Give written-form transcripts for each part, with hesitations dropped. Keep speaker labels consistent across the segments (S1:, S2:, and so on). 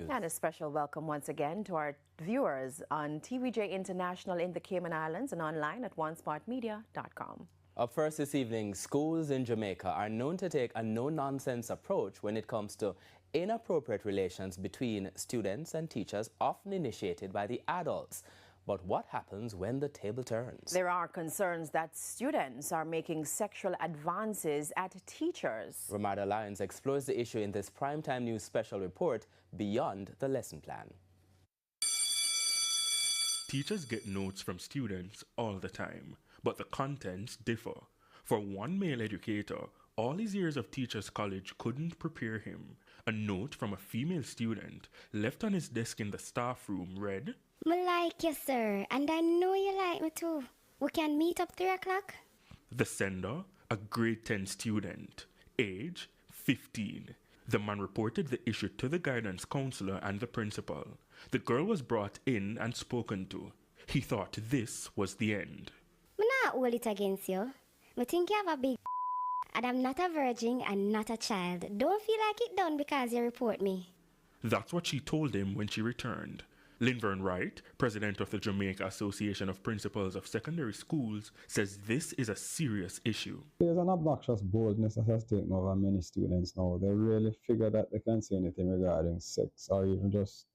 S1: News.
S2: And a special welcome once again to our viewers on TVJ International in the Cayman Islands and online at onesmartmedia.com.
S1: Up first this evening, schools in Jamaica are known to take a no-nonsense approach when it comes to inappropriate relations between students and teachers, often initiated by the adults. But what happens when the table turns?
S2: There are concerns that students are making sexual advances at teachers.
S1: Ramarda Lyons explores the issue in this Primetime News special report, Beyond the Lesson Plan.
S3: Teachers get notes from students all the time, but the contents differ. For one male educator, all his years of teacher's college couldn't prepare him. A note from a female student left on his desk in the staff room read,
S4: "Me like you, sir, and I know you like me too. We can meet up 3 o'clock.
S3: The sender, a grade 10 student, age 15. The man reported the issue to the guidance counselor and the principal. The girl was brought in and spoken to. He thought this was the end.
S4: Me not hold it against you. Me think you have a big and I'm not a virgin and not a child. Don't feel like it done because you report me."
S3: That's what she told him when she returned. Linvern Wright, president of the Jamaica Association of Principals of Secondary Schools, says this is a serious issue.
S5: There's an obnoxious boldness that has taken over many students now. They really figure that they can't say anything regarding sex or even just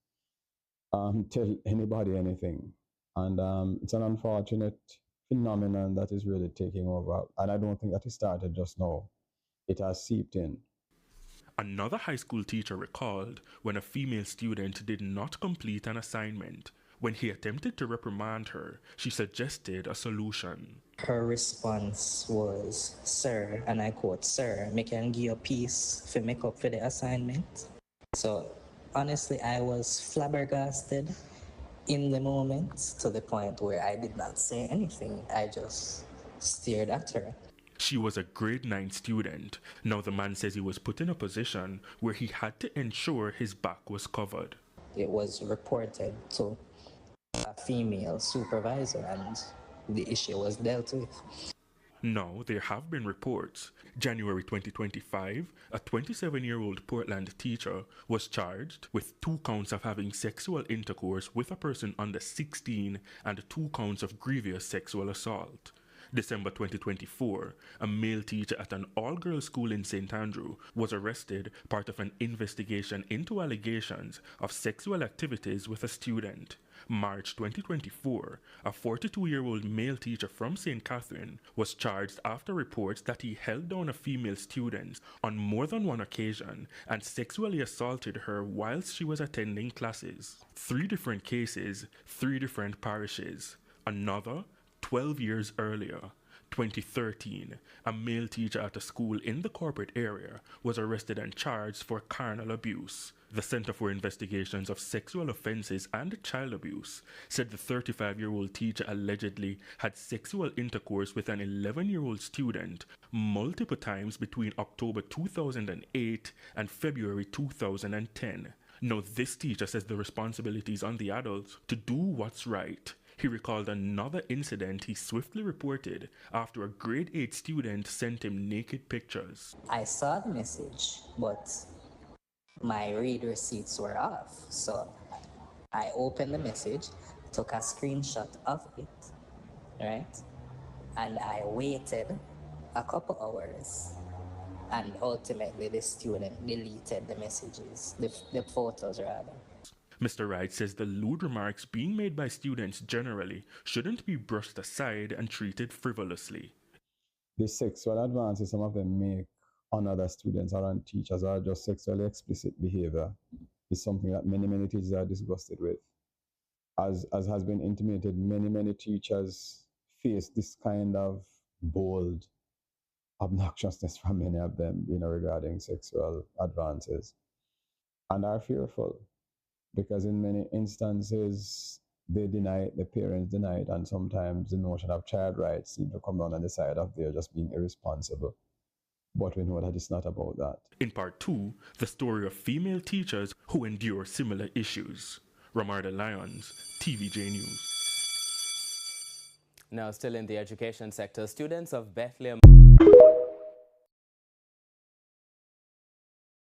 S5: tell anybody anything. And it's an unfortunate phenomenon that is really taking over. And I don't think that it started just now. It has seeped in.
S3: Another high school teacher recalled when a female student did not complete an assignment. When he attempted to reprimand her, she suggested a solution.
S6: Her response was, "Sir," and I quote, "Sir, me can give you a piece for make up for the assignment." So honestly, I was flabbergasted in the moment to the point where I did not say anything. I just stared at her.
S3: She was a grade 9 student. Now the man says he was put in a position where he had to ensure his back was covered.
S6: It was reported to a female supervisor and the issue was dealt with.
S3: Now, there have been reports. January 2025, a 27-year-old Portland teacher was charged with 2 counts of having sexual intercourse with a person under 16 and 2 counts of grievous sexual assault. December 2024, a male teacher at an all-girls school in St. Andrew was arrested, part of an investigation into allegations of sexual activities with a student. March 2024, a 42-year-old male teacher from St. Catherine was charged after reports that he held down a female student on more than one occasion and sexually assaulted her whilst she was attending classes. 3 different cases, 3 different parishes. Another 12 years earlier, 2013, a male teacher at a school in the corporate area was arrested and charged for carnal abuse. The Center for Investigations of Sexual Offenses and Child Abuse said the 35-year-old teacher allegedly had sexual intercourse with an 11-year-old student multiple times between October 2008 and February 2010. Now, this teacher says the responsibility is on the adults to do what's right. He recalled another incident he swiftly reported after a grade 8 student sent him naked pictures.
S6: I saw the message, but my read receipts were off. So I opened the message, took a screenshot of it, right? And I waited a couple hours. And ultimately, the student deleted the messages, the photos rather.
S3: Mr. Wright says the lewd remarks being made by students generally shouldn't be brushed aside and treated frivolously.
S5: The sexual advances some of them make on other students or on teachers or just sexually explicit behavior is something that many teachers are disgusted with. As has been intimated, many teachers face this kind of bold obnoxiousness from many of them, regarding sexual advances, and are fearful. Because in many instances, they deny it, the parents deny it, and sometimes the notion of child rights seems to come down on the side of they're just being irresponsible. But we know that it's not about that.
S3: In part 2, the story of female teachers who endure similar issues. Ramarda Lyons, TVJ News.
S1: Now, still in the education sector, students of Bethlehem